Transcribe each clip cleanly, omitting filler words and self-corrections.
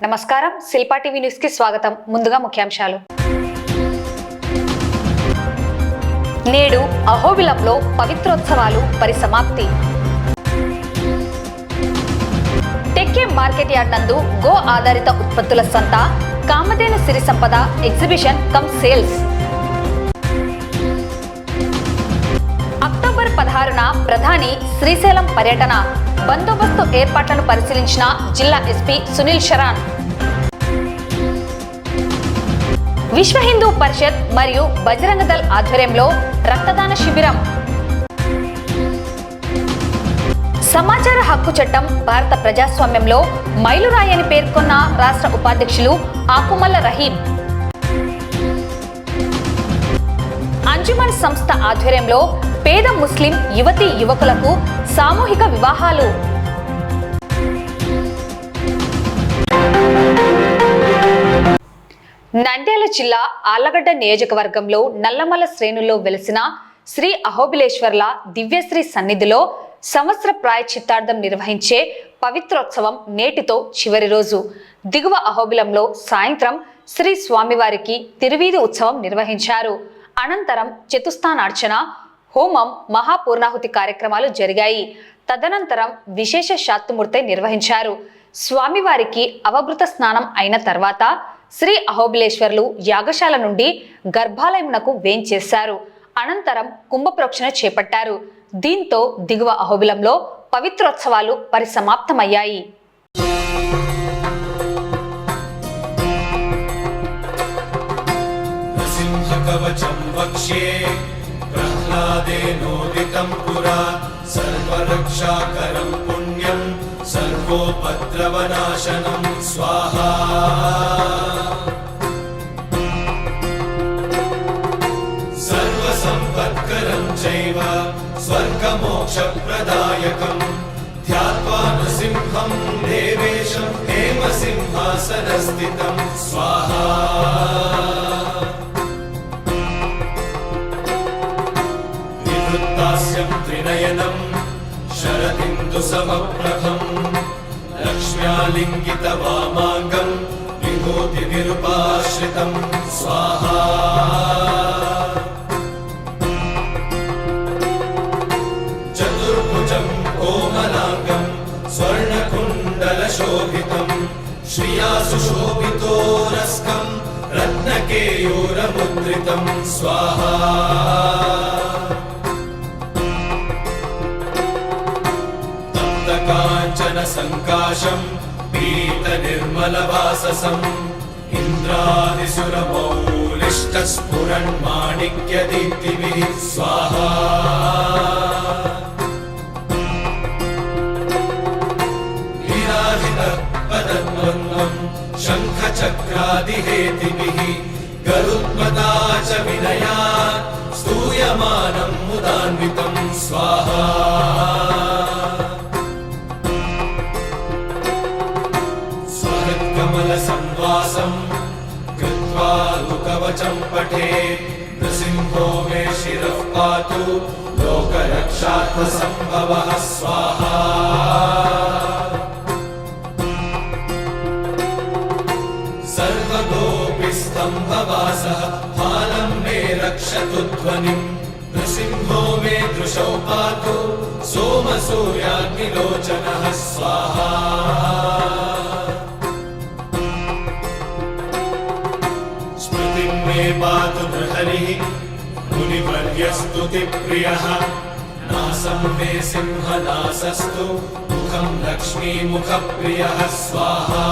నమస్కారం, Shilpa TV news కి స్వాగతం. ముందుగా ముఖ్యాంశాలు. నేడు అహోబిలంలో పవిత్రోత్సవాలు పరిసమాప్తి. టెక్కే మార్కెట్ యార్డ్ నందు గో ఆధారిత ఉత్పత్తుల సంత, కామధేను సిరి సంపద ఎగ్జిబిషన్ కమ్ సేల్స్. అక్టోబర్ 16న ప్రధాని శ్రీశైలం పర్యటన, బందోబస్తు ఏర్పాట్లను పరిశీలించిన జిల్లా ఎస్పీ సునీల్ శరణ్. విశ్వ హిందూ పరిషత్ మరియు బజరంగ దళ్ ఆధ్వర్యంలో రక్తదాన శిబిరం. సమాచార హక్కు చట్టం భారత ప్రజాస్వామ్యంలో మైలురాయి అని పేర్కొన్న రాష్ట్ర ఉపాధ్యక్షులు ఆకుమల్ల రహీం. అంజుమన్ సంస్థ ఆధ్వర్యంలో పేద ముస్లిం యువతీ యువకులకు సామూహిక వివాహాలు. నంద్యాల జిల్లా ఆళ్లగడ్డ నియోజకవర్గంలో నల్లమల్ల శ్రేణుల్లో వెలిసిన శ్రీ అహోబిలేశ్వర్ల దివ్యశ్రీ సన్నిధిలో సంవత్సర ప్రాయశ్చిత్తార్థం నిర్వహించే పవిత్రోత్సవం నేటితో చివరి రోజు. దిగువ అహోబిలంలో సాయంత్రం శ్రీ స్వామివారికి తిరువీధి ఉత్సవం నిర్వహించారు. అనంతరం చతుస్థానార్చన, హోమం, మహాపూర్ణాహుతి కార్యక్రమాలు జరిగాయి. తదనంతరం విశేష శాత్తుమూర్తి నిర్వహించారు. స్వామివారికి అవభృత స్నానం అయిన తర్వాత శ్రీ అహోబిలేశ్వర్లు యాగశాల నుండి గర్భాలయమునకు వేంచేశారు. అనంతరం కుంభప్రోక్షణ చేపట్టారు. దీంతో దిగువ అహోబిలంలో పవిత్రోత్సవాలు పరిసమాప్తమయ్యాయి. కవచం వక్ష్యే ప్రహ్లాదేనోదితం పురా సర్వరక్షాకరం పుణ్యం సర్వోపద్రవనాశనం స్వాహా. సర్వసంపత్కరం చైవ స్వర్గమోక్షప్రదాయకం ధ్యాత్వా నృసింహం దేవేశం హేమసింహాసనస్థితం స్వాహా. త్రినయనం శరదిందు సమప్రభం లక్ష్మ్యాలింగిత వామాంగం విభూతి విరూపాశ్రితం స్వాహా. చతుర్భుజం కోమలాంగం స్వర్ణకుండల శోభితం శ్రియా సుశోభితోరస్కం రత్నకేయూరముద్రితం స్వాహా. కాంచన సంకాశం పీత నిర్మల వాససం ఇంద్రాదిసురమౌలిష్ట స్ఫురన్ మాణిక్య దీప్తిభిః స్వాహా. విరాజిత పదద్వంద్వం శంఖ చక్రాదిహేతిభిః గరుత్మతా చ వినయాత్ స్తూయమానం ముదాన్వితం స్వాహా. సంవాసం కృత్వా కవచం పఠే నృసింహో మే శిరః పాతు లోకరక్షార్థ సంభవః స్వాహా. సర్వగోపిస్తంభవాసః ఫాలం మే రక్షతు ధ్వనిం నృసింహో మే దృశౌ పాతు సోమసూర్యాగ్నిలోచనః స్వాహా. పాతు నృహరిః మునివర్యస్తుతిప్రియః నాసం మే సింహనాసస్తు ముఖం లక్ష్మీముఖప్రియః స్వాహా.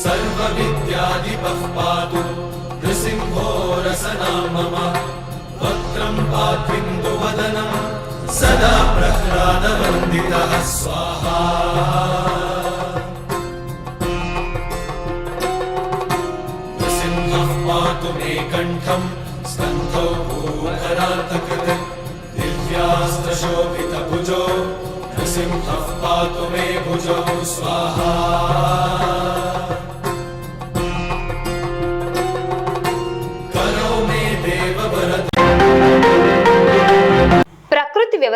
సర్వవిద్యాధిపః పాతు నృసింహో రసనాం మమ వక్త్రం పాత్విందువదనం సదా ప్రహ్లాదవందితః స్వాహా. పాతు మే కంఠం స్కంధౌ భూధరాంతకృత్ దివ్యాస్త్రశోభిత భుజో నృసింహః పాతు మే భుజౌ స్వాహా. కరౌ మే దేవవరద.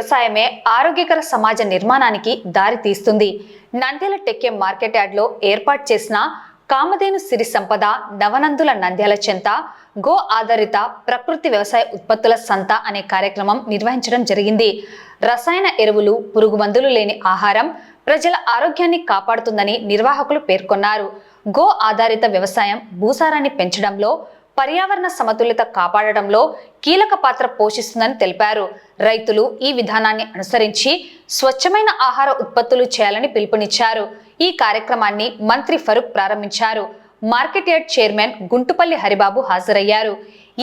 వ్యవసాయమే ఆరోగ్యకర సమాజ నిర్మాణానికి దారి తీస్తుంది. నంద్యాల టెక్కే మార్కెట్ యార్డ్లో ఏర్పాటు చేసిన కామధేను సిరి సంపద నవనందుల నంద్యాల చెంత గో ఆధారిత ప్రకృతి వ్యవసాయ ఉత్పత్తుల సంత అనే కార్యక్రమం నిర్వహించడం జరిగింది. రసాయన ఎరువులు, పురుగు మందులు లేని ఆహారం ప్రజల ఆరోగ్యాన్ని కాపాడుతుందని నిర్వాహకులు పేర్కొన్నారు. గో ఆధారిత వ్యవసాయం భూసారాన్ని పెంచడంలో, పర్యావరణ సమతుల్యత కాపాడడంలో కీలక పాత్ర పోషిస్తుందని తెలిపారు. రైతులు ఈ విధానాన్ని అనుసరించి స్వచ్ఛమైన ఆహార ఉత్పత్తులు చేయాలని పిలుపునిచ్చారు. ఈ కార్యక్రమాన్ని మంత్రి ఫరూక్ ప్రారంభించారు. Market yard chairman Guntupalli Haribabu హాజరయ్యారు.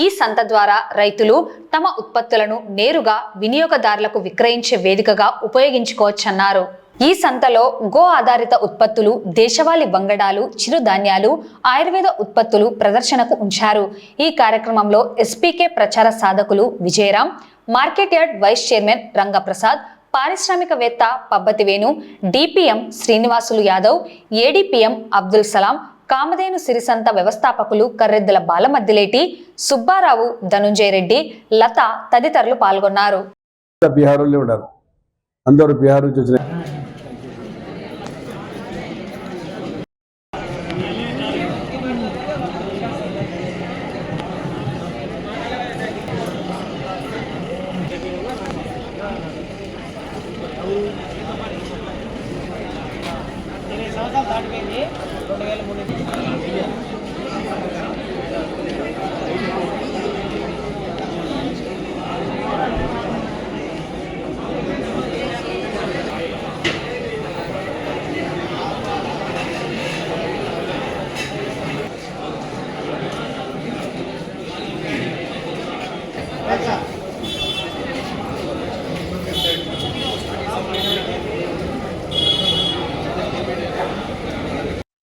ఈ సంత ద్వారా రైతులు తమ ఉత్పత్తులను నేరుగా వినియోగదారులకు విక్రయించే వేదికగా ఉపయోగించుకోవచ్చన్నారు. ఈ సంతలో గో ఆధారిత ఉత్పత్తులు, దేశవాళీ వంగడాలు, చిరుధాన్యాలు, ఆయుర్వేద ఉత్పత్తులు ప్రదర్శనకు ఉంచారు. ఈ కార్యక్రమంలో ఎస్పీకే ప్రచార సాధకులు Vijayaram, market yard vice chairman Rangaprasad, పారిశ్రామికవేత్త పబ్బతి వేణు, డిపిఎం శ్రీనివాసులు యాదవ్, ఏడిపిఎం అబ్దుల్ సలాం, కామధేను సిరిసంత వ్యవస్థాపకులు కర్రెద్దుల బాలమద్దిలేటి, సుబ్బారావు, ధనుంజయ రెడ్డి, లత తదితరులు పాల్గొన్నారు. అందరూ బీహార్ నుంచి వచ్చిన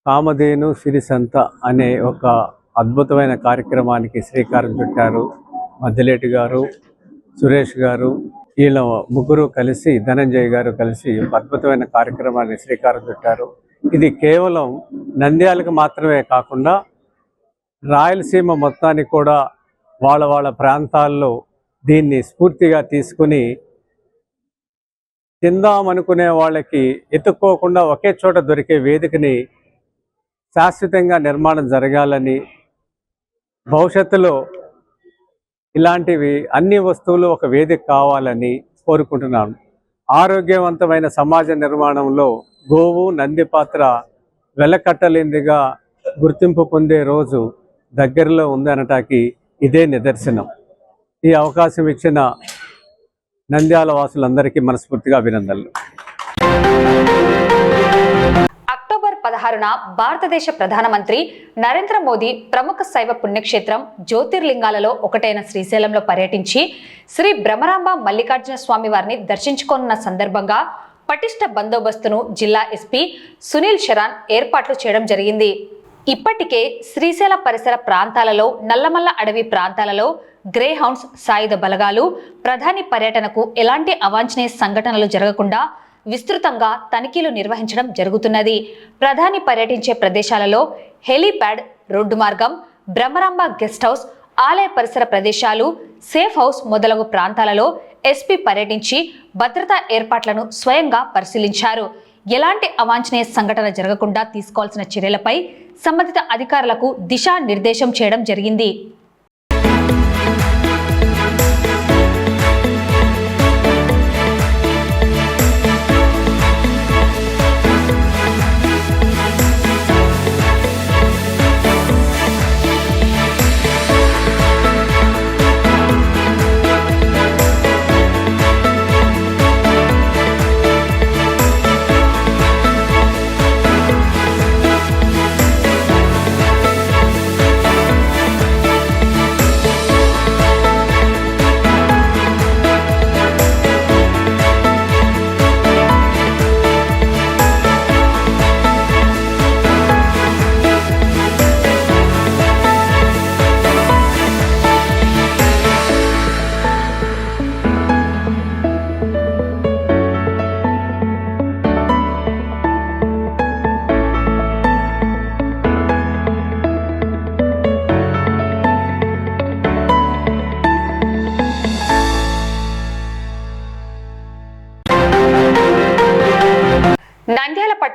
కామధేను సిరి సంత అనే ఒక అద్భుతమైన కార్యక్రమానికి శ్రీకారం చుట్టారు. మద్దిలేటి గారు, సురేష్ గారు, వీళ్ళ ముగ్గురు కలిసి, ధనంజయ్ గారు కలిసి ఒక అద్భుతమైన కార్యక్రమాన్ని శ్రీకారం చుట్టారు. ఇది కేవలం నంద్యాలకు మాత్రమే కాకుండా రాయలసీమ మొత్తానికి కూడా వాళ్ళ ప్రాంతాల్లో దీన్ని స్ఫూర్తిగా తీసుకుని తిందామనుకునే వాళ్ళకి ఎత్తుక్కోకుండా ఒకే చోట దొరికే వేదికని శాశ్వతంగా నిర్మాణం జరగాలని, భవిష్యత్తులో ఇలాంటివి అన్ని వస్తువులు ఒక వేదిక కావాలని కోరుకుంటున్నాను. ఆరోగ్యవంతమైన సమాజ నిర్మాణంలో గోవు, నంది పాత్ర వెలకట్టలేనిదిగా గుర్తింపు పొందే రోజు దగ్గరలో ఉందనటానికి ఇదే నిదర్శనం. ఈ అవకాశం ఇచ్చిన నంద్యాల వాసులందరికీ మనస్ఫూర్తిగా అభినందనలు. అక్టోబర్ 16న భారతదేశ ప్రధానమంత్రి నరేంద్ర మోదీ ప్రముఖ శైవ పుణ్యక్షేత్రం జ్యోతిర్లింగాలలో ఒకటైన శ్రీశైలంలో పర్యటించి శ్రీ భ్రమరాంబ మల్లికార్జున స్వామి వారిని దర్శించుకోనున్న సందర్భంగా పటిష్ట బందోబస్తును జిల్లా ఎస్పీ సునీల్ శరాన్ ఏర్పాట్లు చేయడం జరిగింది. ఇప్పటికే శ్రీశైల పరిసర ప్రాంతాలలో, నల్లమల్ల అడవి ప్రాంతాలలో గ్రే హౌండ్స్, సాయుధ బలగాలు ప్రధాని పర్యటనకు ఎలాంటి అవాంఛనీయ సంఘటనలు జరగకుండా విస్తృతంగా తనిఖీలు నిర్వహించడం జరుగుతున్నది. ప్రధాని పర్యటించే ప్రదేశాలలో హెలీప్యాడ్, రోడ్డు మార్గం, భ్రమరాంబ గెస్ట్ హౌస్, ఆలయ పరిసర ప్రదేశాలు, సేఫ్ హౌస్ మొదలగు ప్రాంతాలలో ఎస్పీ పర్యటించి భద్రతా ఏర్పాట్లను స్వయంగా పరిశీలించారు. ఎలాంటి అవాంఛనీయ సంఘటన జరగకుండా తీసుకోవాల్సిన చర్యలపై సంబంధిత అధికారులకు దిశానిర్దేశం చేయడం జరిగింది.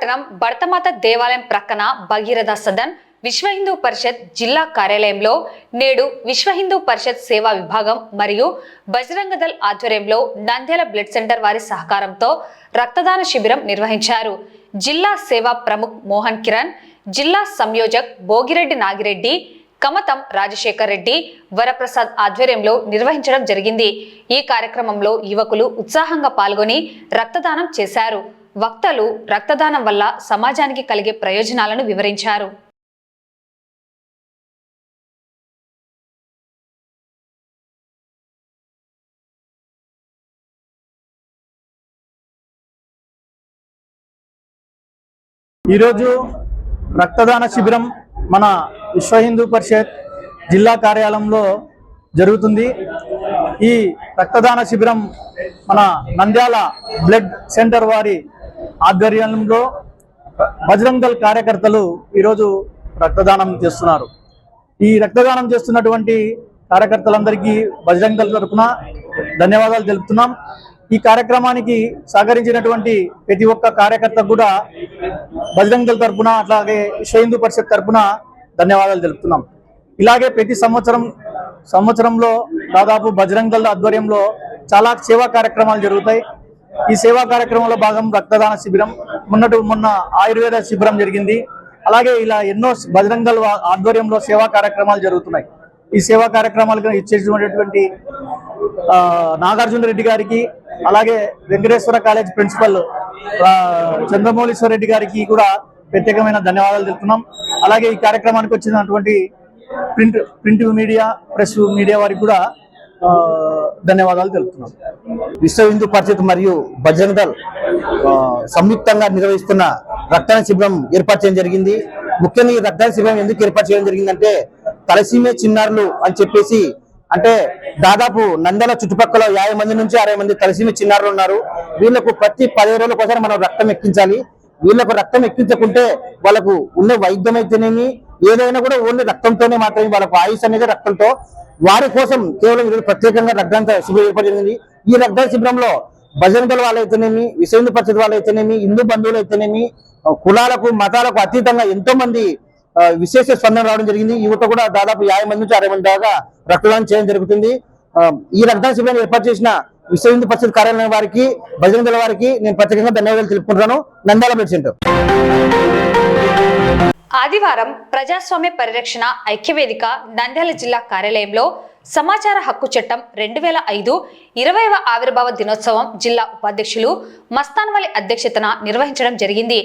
పట్టణం భరతమాత దేవాలయం ప్రక్కన భగీరథ సదన్ విశ్వ హిందూ పరిషత్ జిల్లా కార్యాలయంలో నేడు విశ్వ హిందూ పరిషత్ సేవా విభాగం మరియు బజరంగ దళ్ ఆధ్వర్యంలో నంద్యాల బ్లడ్ సెంటర్ వారి సహకారంతో రక్తదాన శిబిరం నిర్వహించారు. జిల్లా సేవా ప్రముఖ్ మోహన్ కిరణ్, జిల్లా సంయోజక్ భోగిరెడ్డి నాగిరెడ్డి, కమతం రాజశేఖర్ రెడ్డి, వరప్రసాద్ ఆధ్వర్యంలో నిర్వహించడం జరిగింది. ఈ కార్యక్రమంలో యువకులు ఉత్సాహంగా పాల్గొని రక్తదానం చేశారు. వక్తలు రక్తదానం వల్ల సమాజానికి కలిగే ప్రయోజనాలను వివరించారు. ఈరోజు రక్తదాన శిబిరం మన విశ్వ హిందూ పరిషత్ జిల్లా కార్యాలయంలో జరుగుతుంది. ఈ రక్తదాన శిబిరం మన నంద్యాల బ్లడ్ సెంటర్ వారి ఆధ్వర్యంలో బజరంగ్ దళ్ కార్యకర్తలు ఈరోజు రక్తదానం చేస్తున్నారు. ఈ రక్తదానం చేస్తున్నటువంటి కార్యకర్తలందరికీ బజరంగ్ దళ్ తరఫున ధన్యవాదాలు తెలుపుతున్నాం. ఈ కార్యక్రమానికి సహకరించినటువంటి ప్రతి ఒక్క కార్యకర్త కూడా బజరంగ్ దళ్ తరఫున అట్లాగే విశ్వ హిందూ పరిషత్ తరఫున ధన్యవాదాలు తెలుపుతున్నాం. ఇలాగే ప్రతి సంవత్సరంలో దాదాపు బజరంగ్ దళ్ ఆధ్వర్యంలో చాలా సేవా కార్యక్రమాలు జరుగుతాయి. ఈ సేవా కార్యక్రమంలో భాగం రక్తదాన శిబిరం, మొన్న ఆయుర్వేద శిబిరం జరిగింది. అలాగే ఇలా ఎన్నో బజరంగ్ దళ్ ఆధ్వర్యంలో సేవా కార్యక్రమాలు జరుగుతున్నాయి. ఈ సేవా కార్యక్రమాలకు ఇచ్చేసినటువంటి నాగార్జున రెడ్డి గారికి, అలాగే వెంకటేశ్వర కాలేజ్ ప్రిన్సిపల్ చంద్రమౌళీశ్వర రెడ్డి గారికి కూడా ప్రత్యేకమైన ధన్యవాదాలు తెలుపుతున్నాం. అలాగే ఈ కార్యక్రమానికి వచ్చినటువంటి ప్రింట్ మీడియా, ప్రెస్ మీడియా వారికి కూడా ధన్యవాదాలు తెలుపుతున్నాం. విశ్వ హిందూ పరిషత్ మరియు బజరంగ్ దళ్ సంయుక్తంగా నిర్వహిస్తున్న రక్తదాన శిబిరం ఏర్పాటు చేయడం జరిగింది. ముఖ్యంగా ఈ రక్తదాన శిబిరం ఎందుకు ఏర్పాటు చేయడం జరిగిందంటే తలసీమే చిన్నారులు అని చెప్పేసి, అంటే దాదాపు నంద్యాల చుట్టుపక్కల 50 మంది నుంచి 60 మంది తలసీమే చిన్నారులు ఉన్నారు. వీళ్ళకు ప్రతి 10 రోజుల కోసం మనం రక్తం ఎక్కించాలి. వీళ్ళకు రక్తం ఎక్కించకుంటే వాళ్ళకు ఉన్న వైద్యం అయితేనేమి ఏదైనా కూడా ఓన్లీ రక్తంతోనే మాత్రమే వాళ్ళకు ఆయుష్ అనేది రక్తంతో. వారి కోసం కేవలం ఈరోజు ప్రత్యేకంగా రక్తదాన శిబిరం ఏర్పాటు జరిగింది. ఈ రక్తదాన శిబిరంలో బజరంగ్ దళ్ వాళ్ళు అయితేనేమి, విశ్వ హిందూ పరిషత్ వాళ్ళు అయితేనేమి, హిందూ బంధువులు అయితేనేమి, కులాలకు మతాలకు అతీతంగా ఎంతో మంది విశేష స్పందన రావడం జరిగింది. యువత కూడా దాదాపు 50 మంది నుంచి 60 మంది దాకా రక్తదానం చేయడం జరుగుతుంది. ఈ రక్తదాన శిబిరాన్ని ఏర్పాటు చేసిన విశ్వ హిందూ పరిషత్ కార్యాలయం వారికి, బజరంగ్ దళ్ వారికి నేను ప్రత్యేకంగా ధన్యవాదాలు తెలుపుకుంటున్నాను. Nandyal blood centre. ఆదివారం ప్రజాస్వామ్య పరిరక్షణ ఐక్యవేదిక నంద్యాల జిల్లా కార్యాలయంలో సమాచార హక్కు చట్టం 2005 20వ ఆవిర్భావ దినోత్సవం జిల్లా ఉపాధ్యక్షులు మస్తాన్వలి అధ్యక్షతన నిర్వహించడం జరిగింది.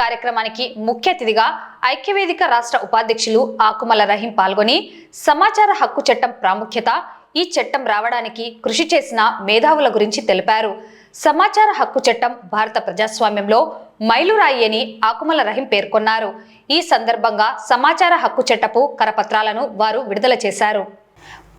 కార్యక్రమానికి ముఖ్య అతిథిగా ఐక్యవేదిక రాష్ట్ర ఉపాధ్యక్షులు ఆకుమల రహీం పాల్గొని సమాచార హక్కు చట్టం ప్రాముఖ్యత, ఈ చట్టం రావడానికి కృషి చేసిన మేధావుల గురించి తెలిపారు. సమాచార హక్కు చట్టం భారత ప్రజాస్వామ్యంలో మైలురాయి అని ఆకుమల రహీం పేర్కొన్నారు. ఈ సందర్భంగా సమాచార హక్కు చట్టపు కరపత్రాలను వారు విడుదల చేశారు.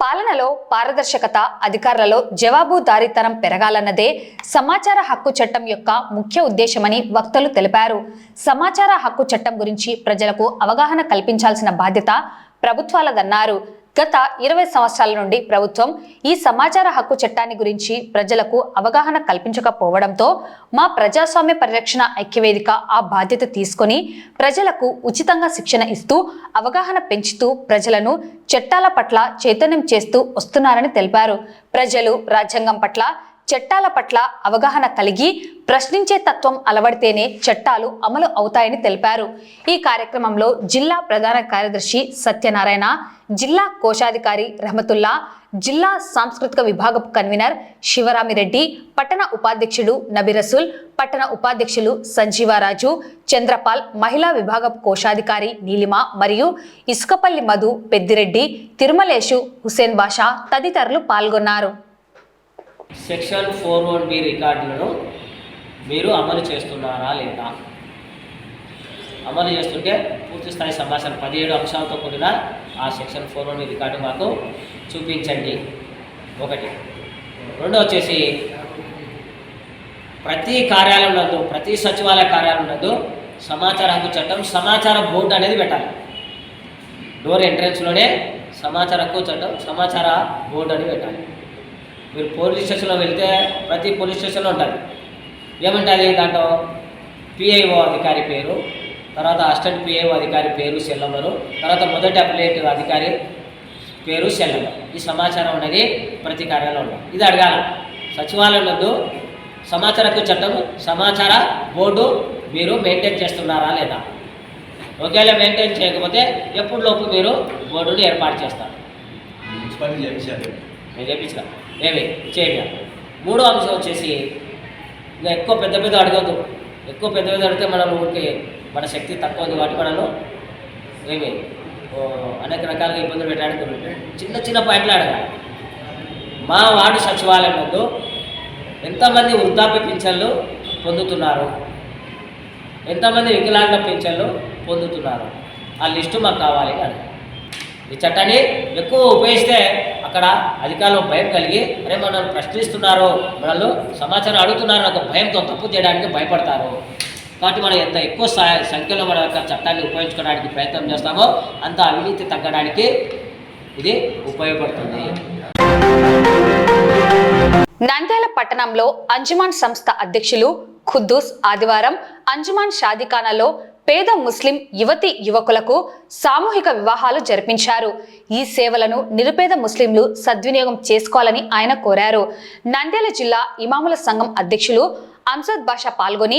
పాలనలో పారదర్శకత, అధికారులలో జవాబుదారీతనం పెరగాలన్నదే సమాచార హక్కు చట్టం యొక్క ముఖ్య ఉద్దేశమని వక్తలు తెలిపారు. సమాచార హక్కు చట్టం గురించి ప్రజలకు అవగాహన కల్పించాల్సిన బాధ్యత ప్రభుత్వాలదన్నారు. గత 20 సంవత్సరాల నుండి ప్రభుత్వం ఈ సమాచార హక్కు చట్టాన్ని గురించి ప్రజలకు అవగాహన కల్పించకపోవడంతో మా ప్రజాస్వామ్య పరిరక్షణ ఐక్యవేదిక ఆ బాధ్యత తీసుకొని ప్రజలకు ఉచితంగా శిక్షణ ఇస్తూ అవగాహన పెంచుతూ ప్రజలను చట్టాల పట్ల చైతన్యం చేస్తూ వస్తున్నారని తెలిపారు. ప్రజలు రాజ్యాంగం పట్ల, చట్టాల పట్ల అవగాహన కలిగి ప్రశ్నించే తత్వం అలవడితేనే చట్టాలు అమలు అవుతాయని తెలిపారు. ఈ కార్యక్రమంలో జిల్లా ప్రధాన కార్యదర్శి సత్యనారాయణ, జిల్లా కోశాధికారి రహమతుల్లా, జిల్లా సాంస్కృతిక విభాగపు కన్వీనర్ శివరామిరెడ్డి, పట్టణ ఉపాధ్యక్షుడు నబిరసుల్, పట్టణ ఉపాధ్యక్షులు సంజీవరాజు, చంద్రపాల్, మహిళా విభాగపు కోశాధికారి నీలిమ మరియు ఇసుకపల్లి మధు, పెద్దిరెడ్డి, తిరుమలేషు, హుసేన్ బాషా తదితరులు పాల్గొన్నారు. సెక్షన్ 4(1)B రికార్డులను మీరు అమలు చేస్తున్నారా లేదా? అమలు చేస్తుంటే పూర్తి స్థాయి సమాచారం 17 అంశాలతో కూడిన ఆ సెక్షన్ 4(1)B రికార్డు మాకు చూపించండి. ఒకటి. రెండో వచ్చేసి ప్రతి కార్యాలయం నందు, ప్రతి సచివాలయ కార్యాలయం నందు సమాచార హక్కు చట్టం సమాచార బోర్డు అనేది పెట్టాలి. డోర్ ఎంట్రన్స్లోనే సమాచార హక్కు చట్టం సమాచార బోర్డు అని పెట్టాలి. మీరు పోలీస్ స్టేషన్లో వెళ్తే ప్రతి పోలీస్ స్టేషన్లో ఉంటుంది. ఏమంటుంది దాంట్లో పిఐఓ అధికారి పేరు, తర్వాత అసిస్టెంట్ పిఐఓ అధికారి పేరు, సెల్ నెంబరు, తర్వాత మొదటి అప్లేట్ అధికారి పేరు, సెల్ నెంబర్. ఈ సమాచారం అనేది ప్రతి కార్యాలయంలో ఉంటుంది. ఇది అడగాల. సచివాలయం నందు సమాచార హక్కు చట్టం, సమాచార బోర్డు మీరు మెయింటైన్ చేస్తున్నారా లేదా? ఒకవేళ మెయింటైన్ చేయకపోతే ఎప్పటిలోపు మీరు బోర్డుని ఏర్పాటు చేస్తారు. నేను చెప్పించిన ఏమి చేయగా. మూడో అంశం వచ్చేసి ఇంకా ఎక్కువ పెద్ద పెద్ద అడగద్దు. ఎక్కువ పెద్ద పెద్ద అడిగితే మనం ఊరికి మన శక్తి తక్కువ ఉంది కాబట్టి మనలో ఏమి అనేక రకాలుగా ఇబ్బందులు పెట్టడానికి చిన్న చిన్న పాయింట్లు అడగాలి. మా వార్డు సచివాలయం నందు ఎంతమంది వృద్ధాప్య పింఛన్లు పొందుతున్నారు, ఎంతమంది వికలాంగ పింఛన్లు పొందుతున్నారు, ఆ లిస్టు మాకు కావాలి అని. ఈ చట్టాన్ని ఎక్కువ ఉపయోగిస్తే అక్కడ అధికారులు భయం కలిగి అరే మనల్ని ప్రశ్నిస్తున్నారు, మనల్ని సమాచారం అడుగుతున్నారు ఒక భయంతో తప్పు చేయడానికి భయపడతారు. కాబట్టి మనం ఎంత ఎక్కువ సంఖ్యలో మన యొక్క చట్టాన్ని ఉపయోగించుకోవడానికి ప్రయత్నం చేస్తామో అంత అవినీతి తగ్గడానికి ఇది ఉపయోగపడుతుంది. నంద్యాల పట్టణంలో అంజుమాన్ సంస్థ అధ్యక్షులు ఖుద్దూస్ ఆదివారం అంజుమాన్ షాదీఖానాలో పేద ముస్లిం యువతి యువకులకు సామూహిక వివాహాలు జరిపించారు. ఈ సేవలను నిరుపేద ముస్లింలు సద్వినియోగం చేసుకోవాలని ఆయన కోరారు. నంద్యాల జిల్లా ఇమాముల సంఘం అధ్యక్షులు అంసద్ బాషా పాల్గొని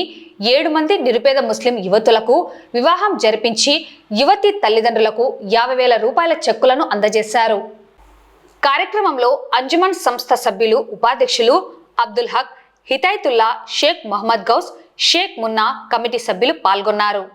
7 మంది నిరుపేద ముస్లిం యువతులకు వివాహం జరిపించి యువతి తల్లిదండ్రులకు 50,000 రూపాయల చెక్కులను అందజేశారు. కార్యక్రమంలో అంజుమన్ సంస్థ సభ్యులు ఉపాధ్యక్షులు అబ్దుల్ హక్, హితాయతుల్లా, షేక్ మహమ్మద్ గౌస్, షేక్ మున్నా, కమిటీ సభ్యులు పాల్గొన్నారు.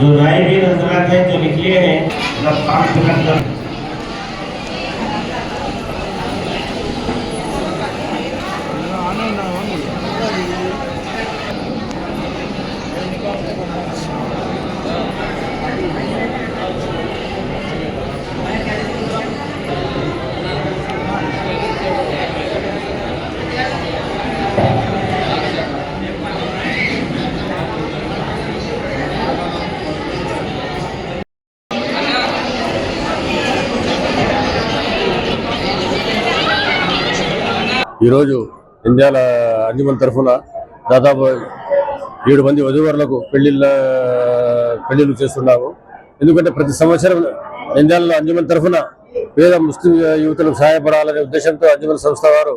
जो राय भी नजरात है जो निकले हैं ఈరోజు నంద్యాల అంజుమన్ తరఫున దాదాపు 7 మంది వధూవరులకు పెళ్లిళ్ళు చేస్తున్నాము. ఎందుకంటే ప్రతి సంవత్సరం నంద్యాలలో అంజుమన్ తరఫున పేద ముస్లిం యువతులకు సహాయపడాలనే ఉద్దేశంతో అంజుమన్ సంస్థ వారు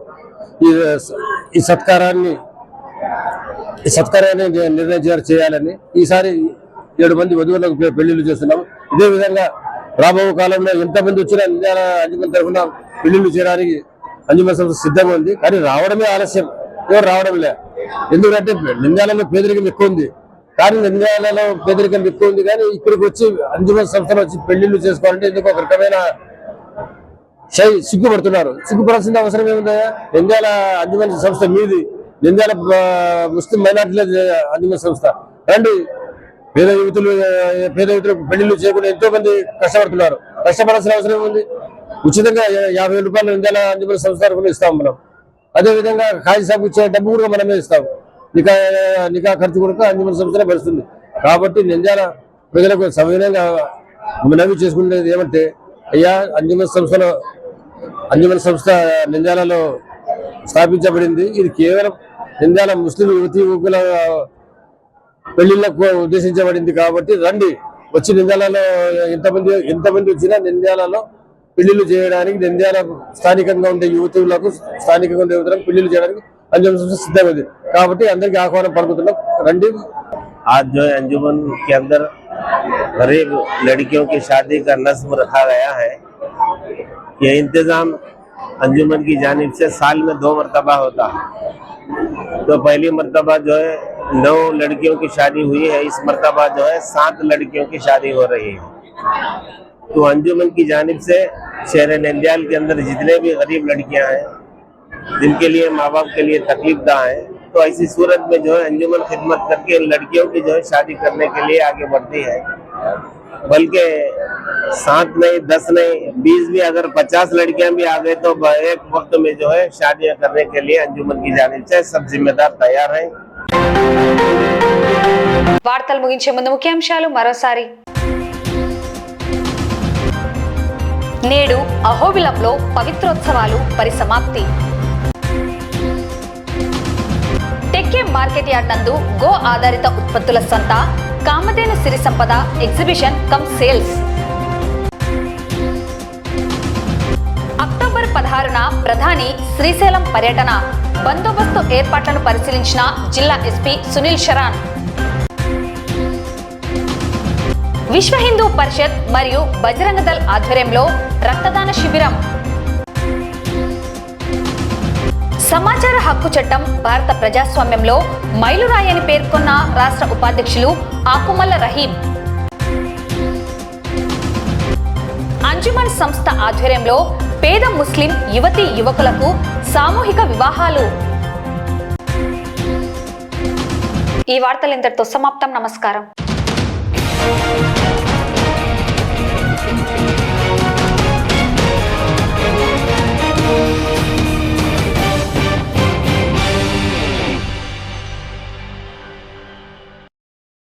ఈ సత్కారాన్ని నిర్ణయించారు చేయాలని. ఈసారి 7 మంది వధువులకు పెళ్లిళ్ళు చేస్తున్నాము. ఇదే విధంగా రాబో కాలంలో ఎంతమంది వచ్చినా నంద్యాల అంజుమన్ తరఫున పెళ్లిళ్ళు చేయడానికి అంజుమన్ సంస్థ సిద్ధంగా ఉంది. కానీ రావడమే ఆలస్యం, ఎవరు రావడం లే. ఎందుకంటే నంద్యాలలో పేదరికం ఎక్కువ ఉంది, కానీ నంద్యాలలో పేదరికం ఎక్కువ ఉంది కానీ ఇక్కడికి వచ్చి అంజుమన్ సంస్థలో వచ్చి పెళ్లిళ్ళు చేసుకోవాలంటే ఎందుకు ఒక రకమైన సిగ్గుపడుతున్నారు. సిగ్గుపడాల్సిన అవసరం ఏముందా? నంద్యాల అంజుమన్ సంస్థ మీది, నంద్యాల ముస్లిం మైనార్టీల అంజుమన్ సంస్థ. రండి, పేద యువతులు పెళ్లిళ్ళు చేయకుండా ఎంతో మంది కష్టపడుతున్నారు. కష్టపడాల్సిన అవసరం ఏముంది? ఉచితంగా 50,000 రూపాయలు నంద్యాల అంజుమన్ సంస్థ తరఫున ఇస్తాం మనం. అదేవిధంగా ఖాజీ సాబ్ ఇచ్చే డబ్బు కూడా మనమే ఇస్తాం. నికా ఖర్చు కూడా అంజుమన్ సంస్థనే భరిస్తుంది. కాబట్టి నంద్యాల ప్రజలకు సవినయంగా మనవి చేసుకునేది ఏమంటే, అయ్యా అంజుమన్ సంస్థ నంద్యాలలో స్థాపించబడింది. ఇది కేవలం నంద్యాల ముస్లిం యువతి యువకుల పెళ్లిళ్లకు ఉద్దేశించబడింది. కాబట్టి రండి, వచ్చి నంద్యాలలో ఎంతమంది వచ్చినా నంద్యాలలో పెళ్లిళ్ళు చేయడానికి, నంద్యాల స్థానికంగా ఉండే యువతులకు పెళ్లిళ్ళు చేయడానికి अंजुमन से सिद्ध में కాబట్టి అందరికి ఆహ్వానం పలుకుతున్నాం రండి। आज जो है अंजुमन के अंदर गरीब लड़कियों की शादी का नस्म रखा गया है। ये इंतजाम अंजुमन की जानिब से साल में 2 मरतबा होता है। तो पहली मरतबा जो है 9 लड़कियों की शादी हुई है, इस मरतबा जो है 7 लड़कियों की शादी हो रही है। तो अंजुमन की जानिब से शहर नंद्याल के अंदर जितने भी गरीब लड़कियां हैं जिनके लिए माँ बाप के लिए तकलीफदा है, तो ऐसी सूरत में जो है अंजुमन खिदमत करके लड़कियों की जो है शादी करने के लिए आगे बढ़ती है। बल्कि 7 नहीं 10 नहीं 20 भी अगर 50 लड़कियां भी आ गए तो एक वक्त में जो है शादियां करने के लिए अंजुमन की जानिब से सब जिम्मेदार तैयार हैं। వార్తలు ముగించే ముందు ముఖ్యాంశాలు మరోసారి. నేడు అహోబిలంలో పవిత్రోత్సవాలు పరిసమాప్తి. టెక్కే మార్కెట్ యార్డ్ నందు గో ఆధారిత ఉత్పత్తుల సంత కామధేను సిరి సంపద ఎగ్జిబిషన్ కమ్ సేల్స్. అక్టోబర్ 16న ప్రధాని శ్రీశైలం పర్యటన బందోబస్తు ఏర్పాట్లను పరిశీలించిన జిల్లా ఎస్పీ సునీల్ శరాన్. విశ్వ హిందూ పరిషత్ మరియు బజరంగ దళ్ ఆధ్వర్యంలో రక్తదాన శిబిరం. సమాచార హక్కు చట్టం భారత ప్రజాస్వామ్యంలో మైలురాయి అని పేర్కొన్న రాష్ట్ర ఉపాధ్యక్షులు ఆకుమల్ల రహీం. అంజుమన్ సంస్థ ఆధ్వర్యంలో పేద ముస్లిం యువతీ యువకులకు సామూహిక వివాహాలు. ఈ వార్తలు ఇంతటితో సమాప్తం. నమస్కారం.